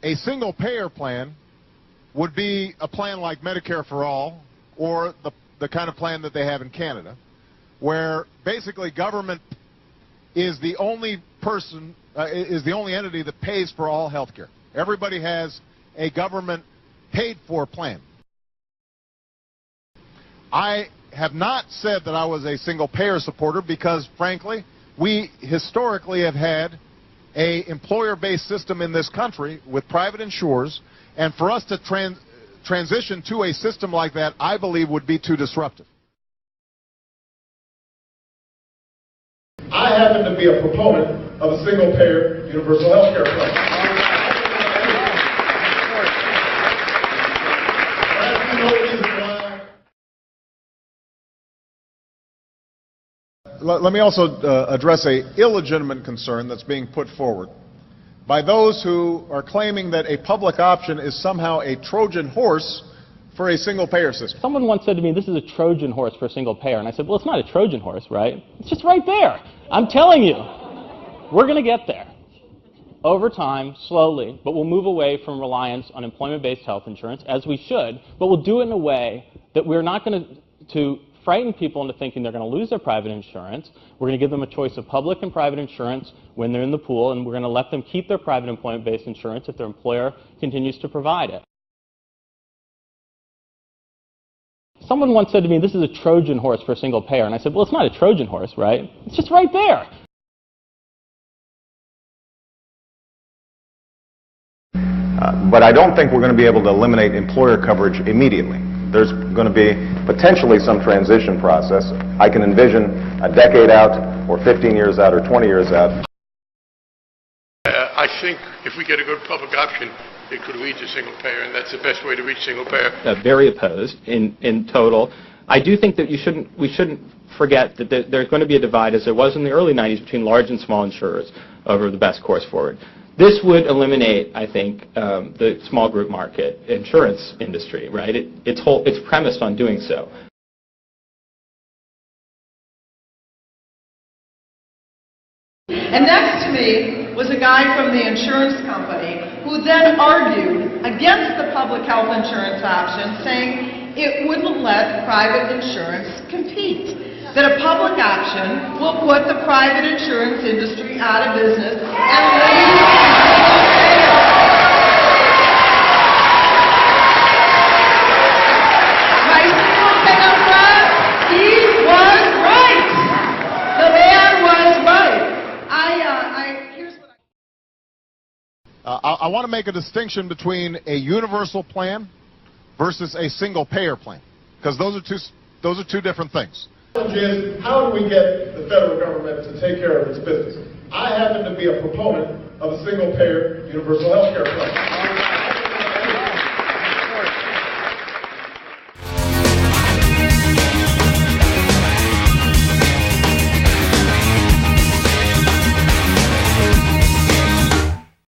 A single-payer plan would be a plan like Medicare for All, or the kind of plan that they have in Canada, where basically government is the only person, is the only entity that pays for all health care. Everybody has a government paid-for plan. I have not said that I was a single-payer supporter because, frankly, we historically have had an employer-based system in this country with private insurers, and for us to transition to a system like that, I believe, would be too disruptive. I happen to be a proponent of a single-payer universal health care plan. Let me also address an illegitimate concern that's being put forward by those who are claiming that a public option is somehow a Trojan horse for a single-payer system. Someone once said to me, this is a Trojan horse for a single payer. And I said, well, it's not a Trojan horse, right? It's just right there. I'm telling you, we're going to get there. Over time, slowly, but we'll move away from reliance on employment-based health insurance, as we should, but we'll do it in a way that we're not going to frighten people into thinking they're going to lose their private insurance. We're going to give them a choice of public and private insurance when they're in the pool, and we're going to let them keep their private employment-based insurance if their employer continues to provide it. Someone once said to me, this is a Trojan horse for a single payer. And I said, well, it's not a Trojan horse, right? It's just right there. But I don't think we're going to be able to eliminate employer coverage immediately. There's going to be potentially some transition process. I can envision a decade out, or 15 years out, or 20 years out. I think if we get a good public option, it could lead to single payer, and that's the best way to reach single payer. Very opposed in total. I do think that we shouldn't forget that there's going to be a divide, as there was in the early 90s, between large and small insurers over the best course forward. This would eliminate, I think, the small group market insurance industry, right? It's premised on doing so. And next to me was a guy from the insurance company who then argued against the public health insurance option, saying it wouldn't let private insurance compete, that a public option will put the private insurance industry out of business and leave. My single-payer friend, he was right. The man was right. Here's what I want to make a distinction between a universal plan versus a single-payer plan, because those are two different things. The challenge is, how do we get the federal government to take care of its business? I happen to be a proponent of a single-payer universal health care plan.